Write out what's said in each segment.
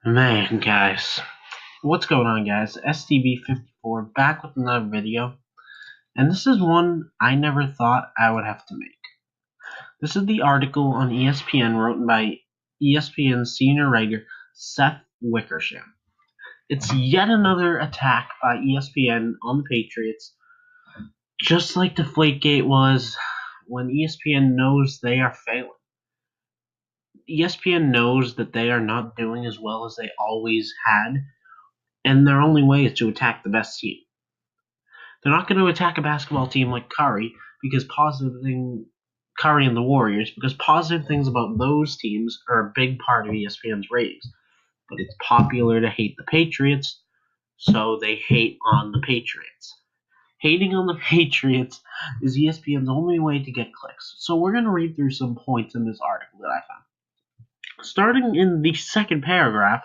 Man, guys, what's going on, guys? STB54 back with another video, and this is one I never thought I would have to make. This is the article on ESPN written by ESPN senior writer Seth Wickersham. It's yet another attack by ESPN on the Patriots, just like Deflategate was when ESPN knows they are failing. ESPN knows that they are not doing as well as they always had, and their only way is to attack the best team. They're not going to attack a basketball team like Curry Curry and the Warriors, because positive things about those teams are a big part of ESPN's ratings. But it's popular to hate the Patriots, so they hate on the Patriots. Hating on the Patriots is ESPN's only way to get clicks. So we're going to read through some points in this article that I found. Starting in the second paragraph,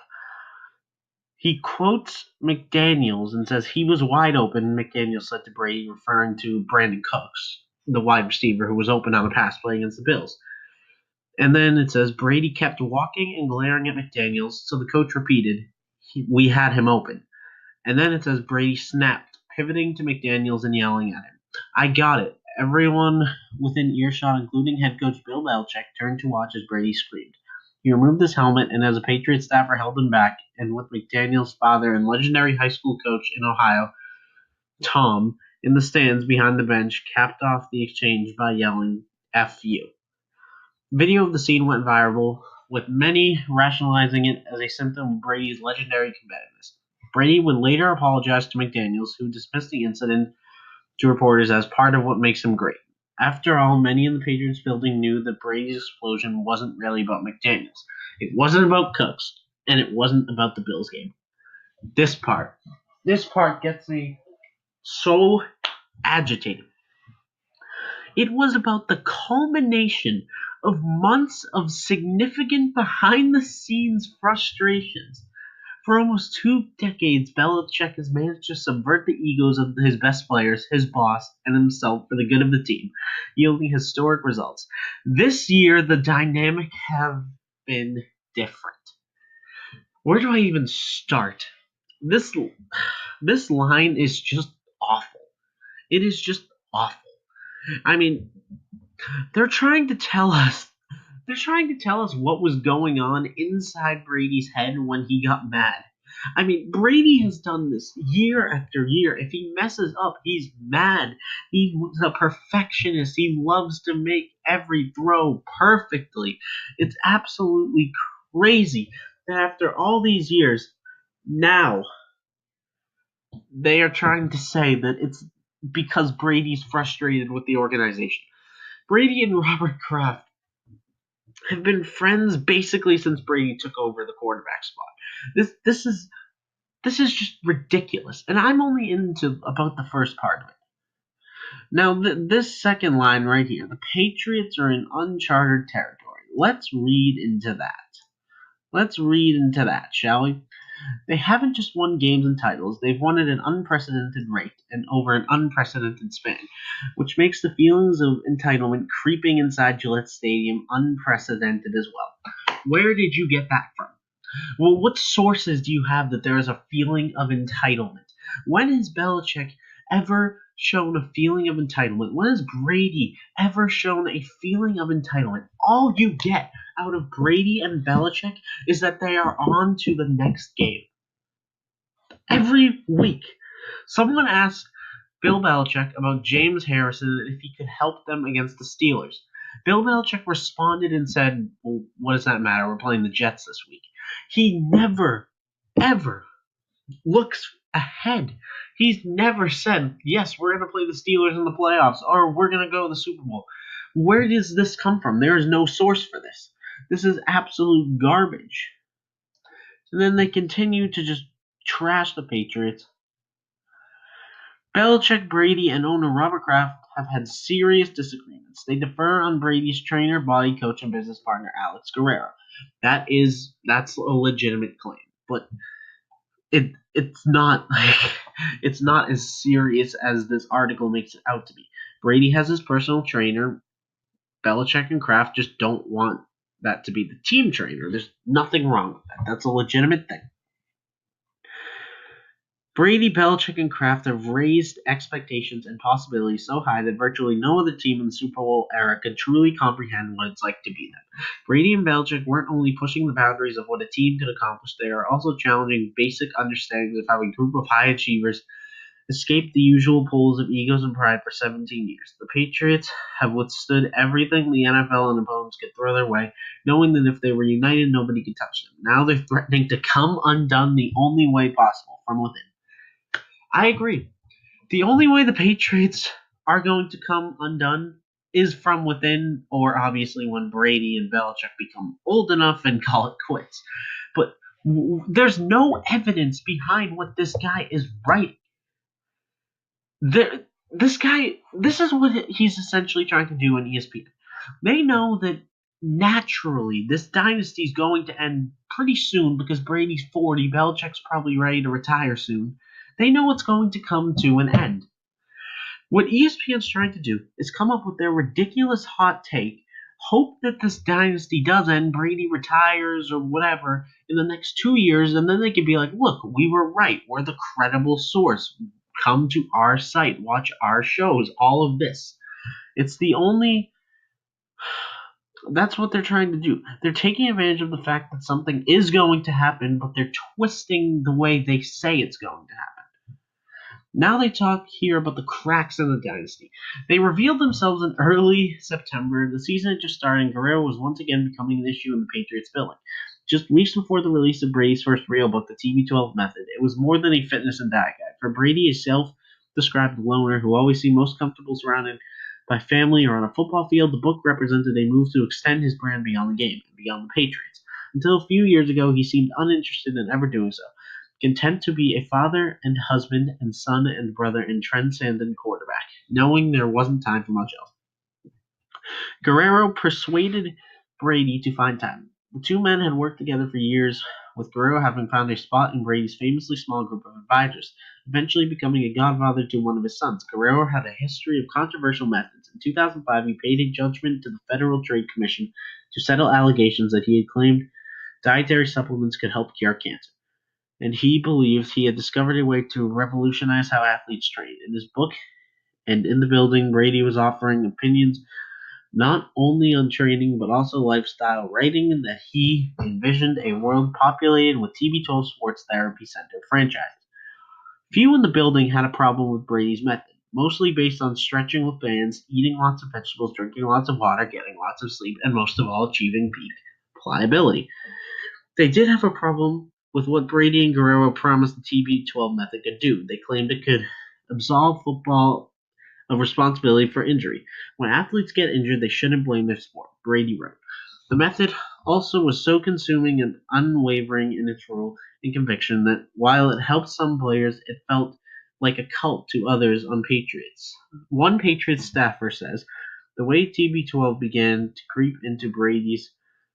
he quotes McDaniels and says he was wide open. McDaniels said to Brady, referring to Brandon Cooks, the wide receiver who was open on a pass play against the Bills. And then it says Brady kept walking and glaring at McDaniels, so the coach repeated, "We had him open." And then it says Brady snapped, pivoting to McDaniels and yelling at him, "I got it." Everyone within earshot, including head coach Bill Belichick, turned to watch as Brady screamed. He removed his helmet, and as a Patriots staffer held him back, and with McDaniels' father and legendary high school coach in Ohio, Tom, in the stands behind the bench, capped off the exchange by yelling, "F you." Video of the scene went viral, with many rationalizing it as a symptom of Brady's legendary combativeness. Brady would later apologize to McDaniels, who dismissed the incident to reporters as part of what makes him great. After all, many in the Patriots building knew that Brady's explosion wasn't really about McDaniels. It wasn't about Cooks, and it wasn't about the Bills game. This part gets me so agitated. It was about the culmination of months of significant behind-the-scenes frustrations. For almost 2 decades, Belichick has managed to subvert the egos of his best players, his boss, and himself for the good of the team, yielding historic results. This year, the dynamic have been different. Where do I even start? This line is just awful. It is just awful. I mean, they're trying to tell us what was going on inside Brady's head when he got mad. I mean, Brady has done this year after year. If he messes up, he's mad. He's a perfectionist. He loves to make every throw perfectly. It's absolutely crazy that after all these years, now they are trying to say that it's because Brady's frustrated with the organization. Brady and Robert Kraft have been friends basically since Brady took over the quarterback spot. This is just ridiculous, and I'm only into about the first part of it. Now, this second line right here, the Patriots are in uncharted territory. Let's read into that, shall we? They haven't just won games and titles, they've won at an unprecedented rate and over an unprecedented span, which makes the feelings of entitlement creeping inside Gillette Stadium unprecedented as well. Where did you get that from? Well, what sources do you have that there is a feeling of entitlement? When has Belichick ever shown a feeling of entitlement? When has Brady ever shown a feeling of entitlement? All you get out of Brady and Belichick is that they are on to the next game. Every week, someone asked Bill Belichick about James Harrison and if he could help them against the Steelers. Bill Belichick responded and said, "Well, what does that matter? We're playing the Jets this week." He never, ever looks ahead. He's never said, "Yes, we're going to play the Steelers in the playoffs," or "We're going to go to the Super Bowl." Where does this come from? There is no source for this. This is absolute garbage. And then they continue to just trash the Patriots. Belichick, Brady, and owner Robert Kraft have had serious disagreements. They differ on Brady's trainer, body coach, and business partner Alex Guerrero. That's a legitimate claim, but it's not as serious as this article makes it out to be. Brady has his personal trainer. Belichick and Kraft just don't want that to be the team trainer. There's nothing wrong with that. That's a legitimate thing. Brady, Belichick, and Kraft have raised expectations and possibilities so high that virtually no other team in the Super Bowl era could truly comprehend what it's like to be them. Brady and Belichick weren't only pushing the boundaries of what a team could accomplish, they are also challenging basic understandings of how a group of high achievers escaped the usual pools of egos and pride for 17 years. The Patriots have withstood everything the NFL and opponents could throw their way, knowing that if they were united, nobody could touch them. Now they're threatening to come undone the only way possible, from within. I agree. The only way the Patriots are going to come undone is from within, or obviously when Brady and Belichick become old enough and call it quits. But there's no evidence behind what this guy is writing. This is what he's essentially trying to do on ESPN. They know that naturally this dynasty is going to end pretty soon because Brady's 40, Belichick's probably ready to retire soon. They know it's going to come to an end. What ESPN's trying to do is come up with their ridiculous hot take, hope that this dynasty does end, Brady retires or whatever in the next 2 years, and then they can be like, look, we were right. We're the credible source. Come to our site, watch our shows, all of this. It's the only... That's what they're trying to do. They're taking advantage of the fact that something is going to happen, but they're twisting the way they say it's going to happen. Now they talk here about the cracks in the dynasty. They revealed themselves in early September. The season had just started, and Guerrero was once again becoming an issue in the Patriots' billing. Just weeks before the release of Brady's first real book, The TB12 Method, it was more than a fitness and diet guide. For Brady, a self-described loner who always seemed most comfortable surrounded by family or on a football field, the book represented a move to extend his brand beyond the game and beyond the Patriots. Until a few years ago, he seemed uninterested in ever doing so, content to be a father and husband and son and brother and transcendent quarterback, knowing there wasn't time for much else. Guerrero persuaded Brady to find time. The two men had worked together for years, with Guerrero having found a spot in Brady's famously small group of advisors, eventually becoming a godfather to one of his sons. Guerrero had a history of controversial methods. In 2005, he paid a judgment to the Federal Trade Commission to settle allegations that he had claimed dietary supplements could help cure cancer, and he believed he had discovered a way to revolutionize how athletes train. In his book and in the building, Brady was offering opinions not only on training but also lifestyle, writing that he envisioned a world populated with TB12 sports therapy center franchises. Few in the building had a problem with Brady's method, mostly based on stretching with bands, eating lots of vegetables, drinking lots of water, getting lots of sleep, and most of all, achieving peak pliability. They did have a problem with what Brady and Guerrero promised the TB12 method could do. They claimed it could absolve football of responsibility for injury. When athletes get injured, they shouldn't blame their sport, Brady wrote. The method also was so consuming and unwavering in its rule and conviction that while it helped some players, it felt like a cult to others on Patriots. One Patriots staffer says, the way TB12 began to creep into Brady's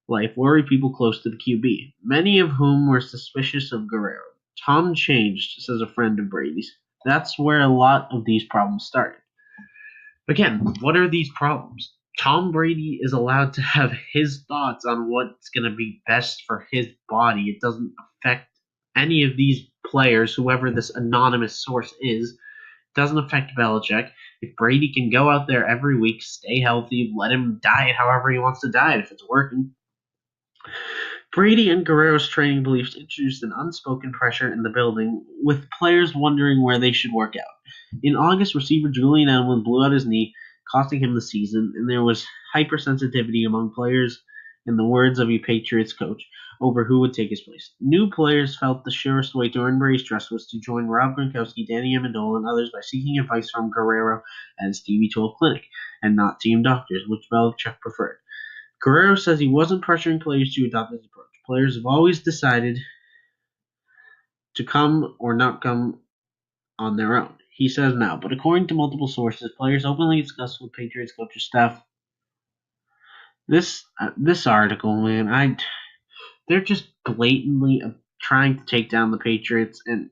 life worried people close to the QB, many of whom were suspicious of Guerrero. Tom changed, says a friend of Brady's. That's where a lot of these problems started. Again, what are these problems? Tom Brady is allowed to have his thoughts on what's going to be best for his body. It doesn't affect any of these players, whoever this anonymous source is. It doesn't affect Belichick. If Brady can go out there every week, stay healthy, let him diet however he wants to diet if it's working. Brady and Guerrero's training beliefs introduced an unspoken pressure in the building, with players wondering where they should work out. In August, receiver Julian Edelman blew out his knee, costing him the season, and there was hypersensitivity among players, in the words of a Patriots coach, over who would take his place. New players felt the surest way to earn Brady's trust was to join Rob Gronkowski, Danny Amendola, and others by seeking advice from Guerrero at his TB12 clinic, and not team doctors, which Belichick preferred. Guerrero says he wasn't pressuring players to adopt his approach. Players have always decided to come or not come on their own, he says now. But according to multiple sources, players openly discussed with Patriots coaching staff. This article, man, they're just blatantly trying to take down the Patriots, and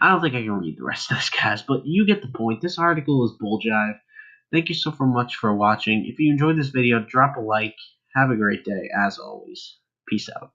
I don't think I can read the rest of this, guys, but you get the point. This article is bull jive. Thank you so much for watching. If you enjoyed this video, drop a like. Have a great day, as always. Peace out.